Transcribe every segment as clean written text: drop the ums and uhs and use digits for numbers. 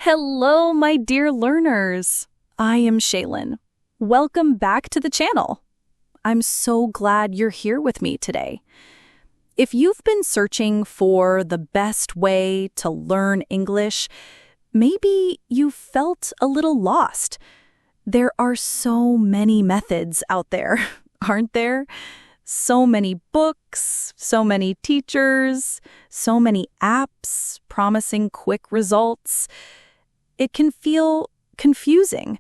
Hello, my dear learners. I am Shaylin. Welcome back to the channel. I'm so glad you're here with me today. If you've been searching for the best way to learn English, maybe you felt a little lost. There are so many methods out there, aren't there? So many books, so many teachers, so many apps promising quick results. It can feel confusing.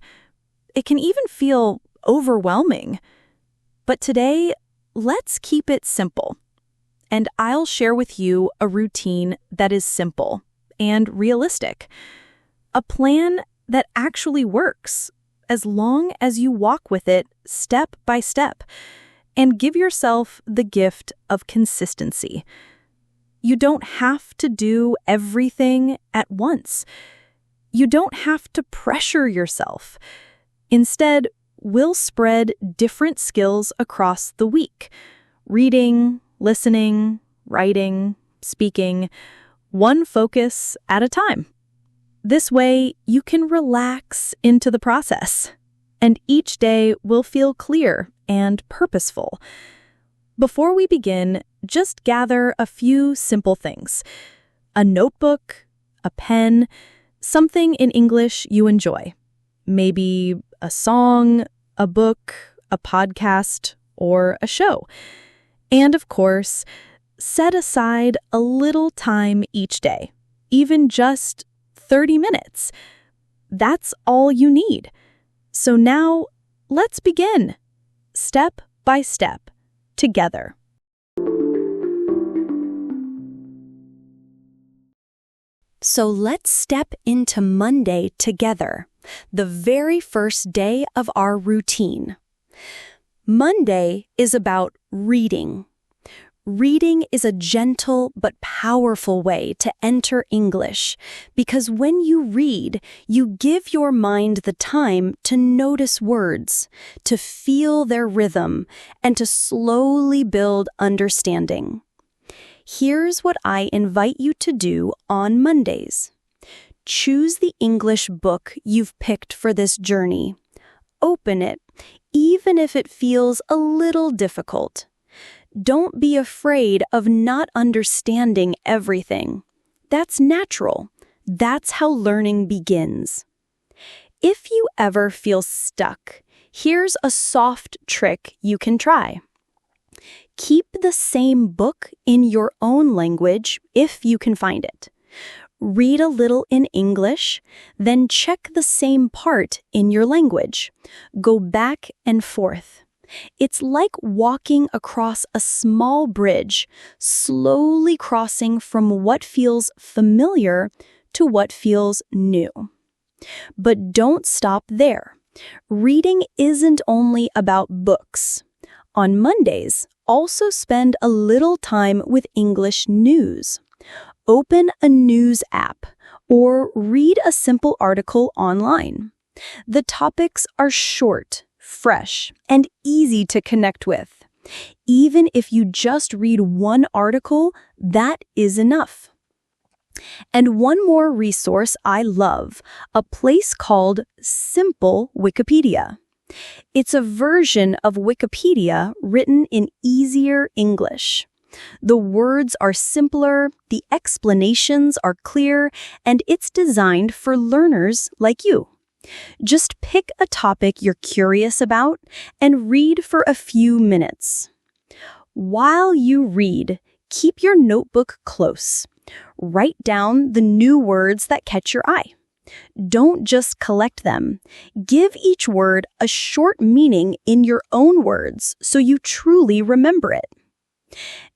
It can even feel overwhelming. But today, let's keep it simple. And I'll share with you a routine that is simple and realistic. A plan that actually works, as long as you walk with it step by step. And give yourself the gift of consistency. You don't have to do everything at once. You don't have to pressure yourself. Instead, we'll spread different skills across the week. Reading, listening, writing, speaking, one focus at a time. This way, you can relax into the process, and each day will feel clear and purposeful. Before we begin, just gather a few simple things. A notebook, a pen, something in English you enjoy. Maybe a song, a book, a podcast, or a show. And of course, set aside a little time each day, even just 30 minutes. That's all you need. So now, let's begin. Step by step, together. So let's step into Monday together, the very first day of our routine. Monday is about reading. Reading is a gentle but powerful way to enter English because when you read, you give your mind the time to notice words, to feel their rhythm, and to slowly build understanding. Here's what I invite you to do on Mondays. Choose the English book you've picked for this journey. Open it, even if it feels a little difficult. Don't be afraid of not understanding everything. That's natural. That's how learning begins. If you ever feel stuck, here's a soft trick you can try. Keep the same book in your own language if you can find it. Read a little in English, then check the same part in your language. Go back and forth. It's like walking across a small bridge, slowly crossing from what feels familiar to what feels new. But don't stop there. Reading isn't only about books. On Mondays, also spend a little time with English news. Open a news app or read a simple article online. The topics are short, fresh, and easy to connect with. Even if you just read one article, that is enough. And one more resource I love, a place called Simple Wikipedia. It's a version of Wikipedia written in easier English. The words are simpler, the explanations are clear, and it's designed for learners like you. Just pick a topic you're curious about and read for a few minutes. While you read, keep your notebook close. Write down the new words that catch your eye. Don't just collect them. Give each word a short meaning in your own words so you truly remember it.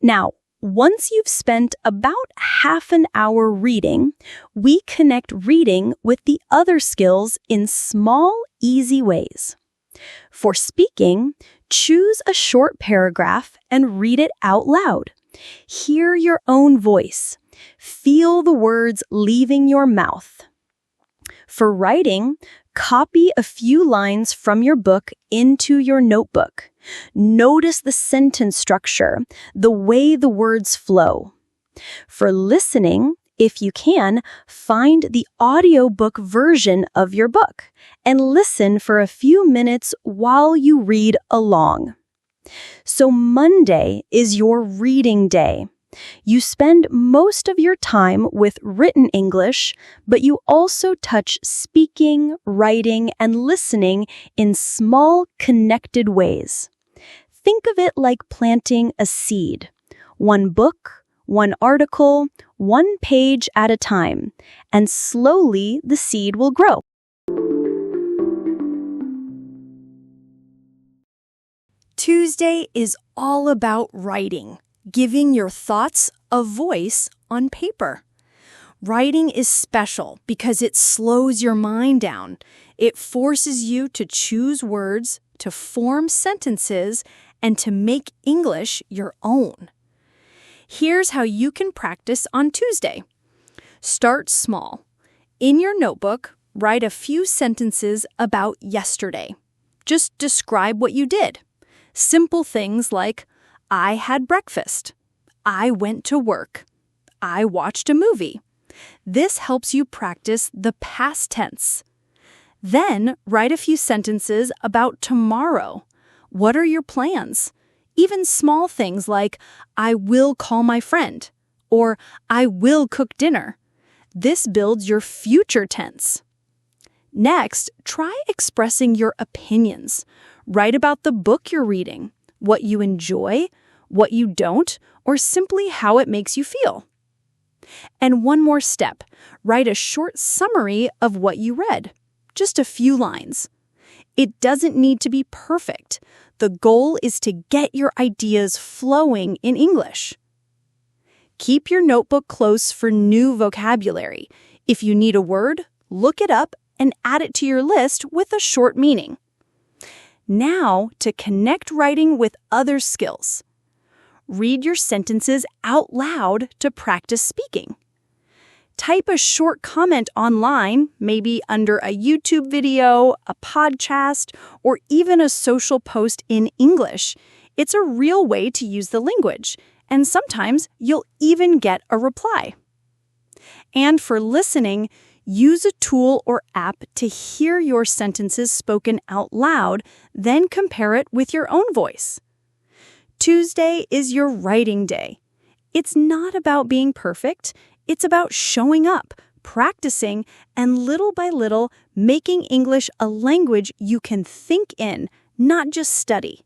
Now, once you've spent about half an hour reading, we connect reading with the other skills in small, easy ways. For speaking, choose a short paragraph and read it out loud. Hear your own voice. Feel the words leaving your mouth. For writing, copy a few lines from your book into your notebook. Notice the sentence structure, the way the words flow. For listening, If you can, find the audiobook version of your book and listen for a few minutes while you read along. So Monday is your reading day. You spend most of your time with written English, but you also touch speaking, writing, and listening in small, connected ways. Think of it like planting a seed. One book, one article, one page at a time, and slowly the seed will grow. Tuesday is all about writing, giving your thoughts a voice on paper. Writing is special because it slows your mind down. It forces you to choose words, to form sentences, and to make English your own. Here's how you can practice on Tuesday. Start small. In your notebook, write a few sentences about yesterday. Just describe what you did. Simple things like, I had breakfast. I went to work. I watched a movie. This helps you practice the past tense. Then write a few sentences about tomorrow. What are your plans? Even small things like, I will call my friend, or I will cook dinner. This builds your future tense. Next, try expressing your opinions. Write about the book you're reading, what you enjoy, what you don't, or simply how it makes you feel. And one more step, write a short summary of what you read, just a few lines. It doesn't need to be perfect. The goal is to get your ideas flowing in English. Keep your notebook close for new vocabulary. If you need a word, look it up and add it to your list with a short meaning. Now, to connect writing with other skills. Read your sentences out loud to practice speaking. Type a short comment online, maybe under a YouTube video, a podcast, or even a social post in English. It's a real way to use the language, and sometimes you'll even get a reply. And for listening, use a tool or app to hear your sentences spoken out loud, then compare it with your own voice. Tuesday is your writing day. It's not about being perfect. It's about showing up, practicing, and little by little making English a language you can think in, not just study.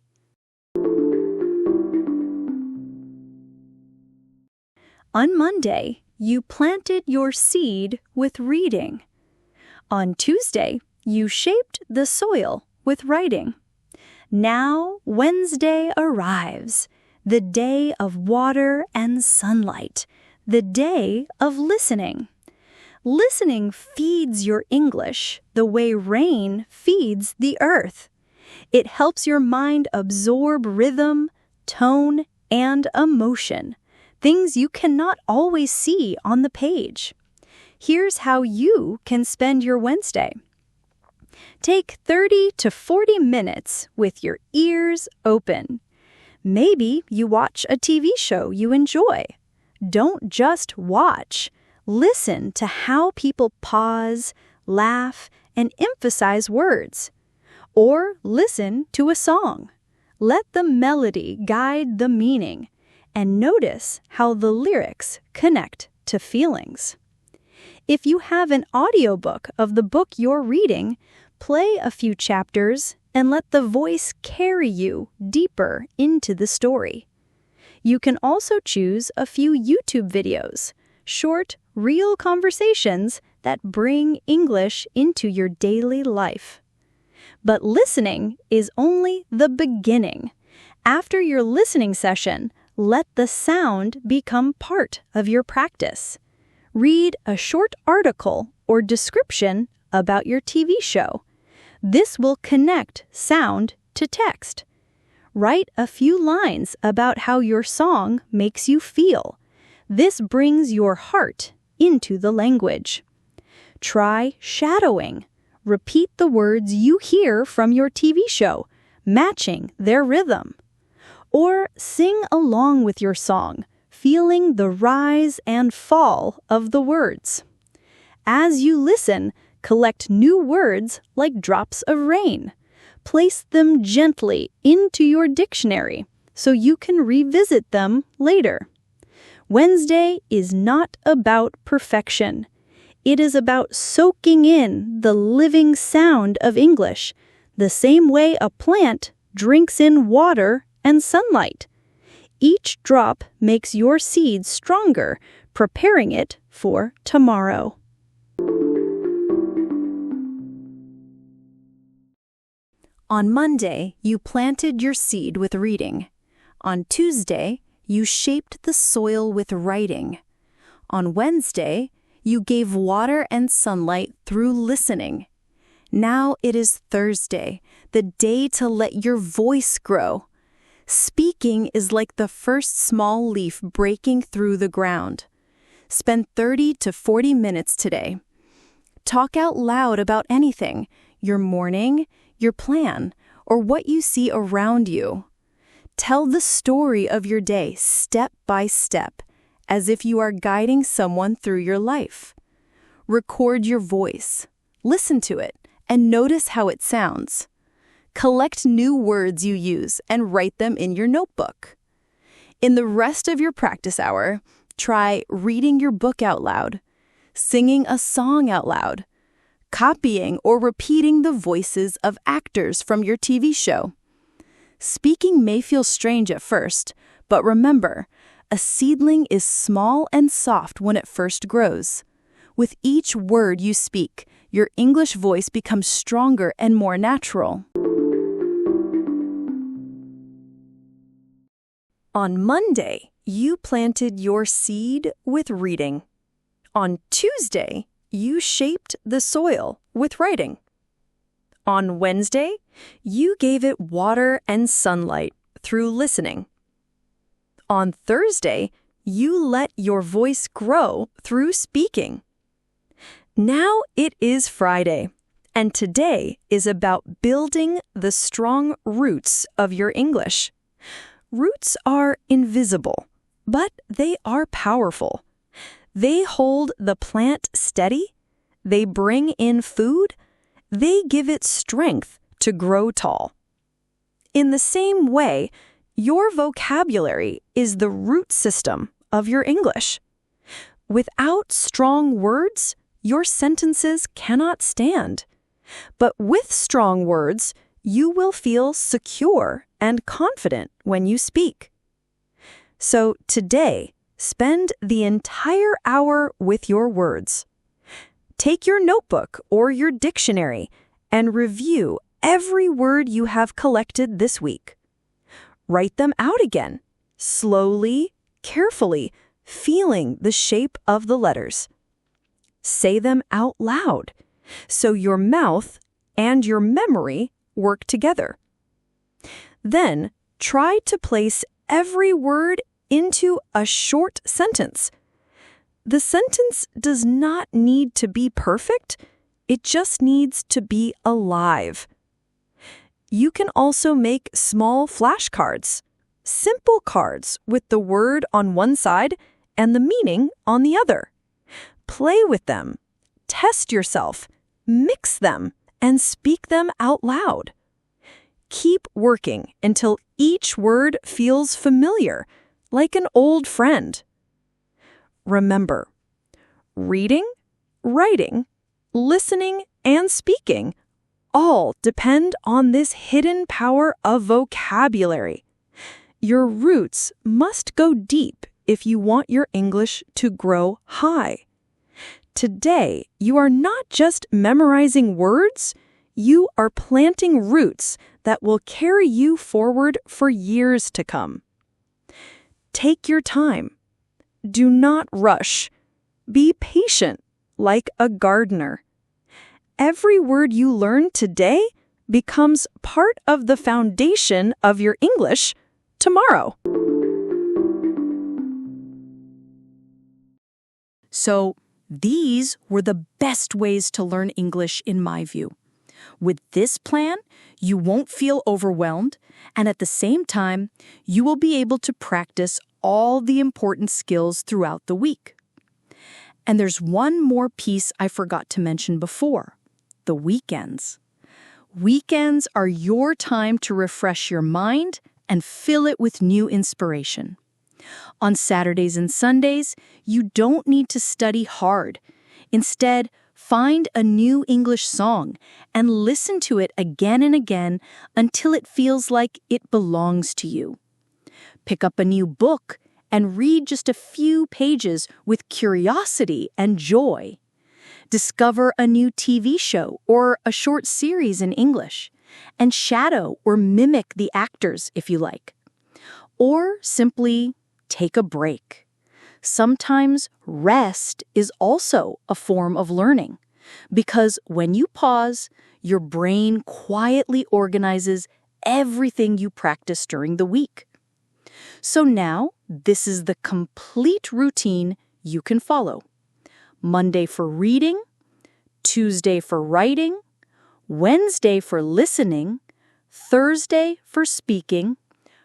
On Monday, you planted your seed with reading. On Tuesday, you shaped the soil with writing. Now Wednesday arrives, the day of water and sunlight, the day of listening. Listening feeds your English the way rain feeds the earth. It helps your mind absorb rhythm, tone, and emotion, things you cannot always see on the page. Here's how you can spend your Wednesday. Take 30 to 40 minutes with your ears open. Maybe you watch a TV show you enjoy. Don't just watch. Listen to how people pause, laugh, and emphasize words. Or listen to a song. Let the melody guide the meaning, and notice how the lyrics connect to feelings. If you have an audiobook of the book you're reading, play a few chapters and let the voice carry you deeper into the story. You can also choose a few YouTube videos, short, real conversations that bring English into your daily life. But listening is only the beginning. After your listening session, let the sound become part of your practice. Read a short article or description about your TV show. This will connect sound to text. Write a few lines about how your song makes you feel. This brings your heart into the language. Try shadowing. Repeat the words you hear from your TV show, matching their rhythm. Or sing along with your song. feeling the rise and fall of the words. As you listen, collect new words like drops of rain. Place them gently into your dictionary so you can revisit them later. Wednesday is not about perfection. It is about soaking in the living sound of English, the same way a plant drinks in water and sunlight. Each drop makes your seed stronger, preparing it for tomorrow. On Monday, you planted your seed with reading. On Tuesday, you shaped the soil with writing. On Wednesday, you gave water and sunlight through listening. Now it is Thursday, the day to let your voice grow. Speaking is like the first small leaf breaking through the ground. Spend 30 to 40 minutes today. Talk out loud about anything, your morning, your plan, or what you see around you. Tell the story of your day step by step, as if you are guiding someone through your life. Record your voice, listen to it, and notice how it sounds. Collect new words you use and write them in your notebook. In the rest of your practice hour, try reading your book out loud, singing a song out loud, copying or repeating the voices of actors from your TV show. Speaking may feel strange at first, but remember, a seedling is small and soft when it first grows. With each word you speak, your English voice becomes stronger and more natural. On Monday, you planted your seed with reading. On Tuesday, you shaped the soil with writing. On Wednesday, you gave it water and sunlight through listening. On Thursday, you let your voice grow through speaking. Now it is Friday, and today is about building the strong roots of your English. Roots are invisible, but they are powerful. They hold the plant steady, they bring in food, they give it strength to grow tall. In the same way, your vocabulary is the root system of your English. Without strong words, your sentences cannot stand. But with strong words, you will feel secure and confident when you speak. So today, spend the entire hour with your words. Take your notebook or your dictionary and review every word you have collected this week. Write them out again, slowly, carefully, feeling the shape of the letters. Say them out loud, so your mouth and your memory work together. Then, try to place every word into a short sentence. The sentence does not need to be perfect, it just needs to be alive. You can also make small flashcards, simple cards with the word on one side and the meaning on the other. Play with them, test yourself, mix them, and speak them out loud. Keep working until each word feels familiar, like an old friend. Remember, reading, writing, listening, and speaking all depend on this hidden power of vocabulary. Your roots must go deep if you want your English to grow high. Today, you are not just memorizing words, you are planting roots that will carry you forward for years to come. Take your time. Do not rush. Be patient, like a gardener. Every word you learn today becomes part of the foundation of your English tomorrow. So, these were the best ways to learn English in my view. With this plan, you won't feel overwhelmed, and at the same time, you will be able to practice all the important skills throughout the week. And there's one more piece I forgot to mention before: the weekends. Weekends are your time to refresh your mind and fill it with new inspiration. On Saturdays and Sundays, you don't need to study hard. Instead, find a new English song and listen to it again and again until it feels like it belongs to you. Pick up a new book and read just a few pages with curiosity and joy. Discover a new TV show or a short series in English, and shadow or mimic the actors if you like. Or simply take a break. Sometimes rest is also a form of learning, because when you pause, your brain quietly organizes everything you practice during the week. So now, this is the complete routine you can follow. Monday for reading, Tuesday for writing, Wednesday for listening, Thursday for speaking,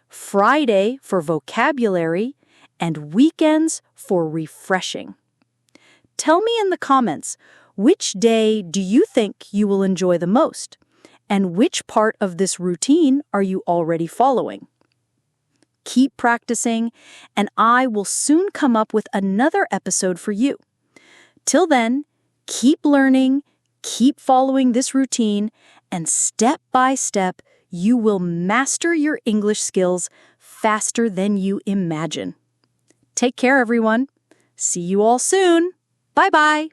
Friday for vocabulary, and weekends for refreshing. Tell me in the comments, which day do you think you will enjoy the most? And which part of this routine are you already following? Keep practicing, and I will soon come up with another episode for you. Till then, keep learning, keep following this routine, and step by step, you will master your English skills faster than you imagine. Take care, everyone. See you all soon. Bye-bye.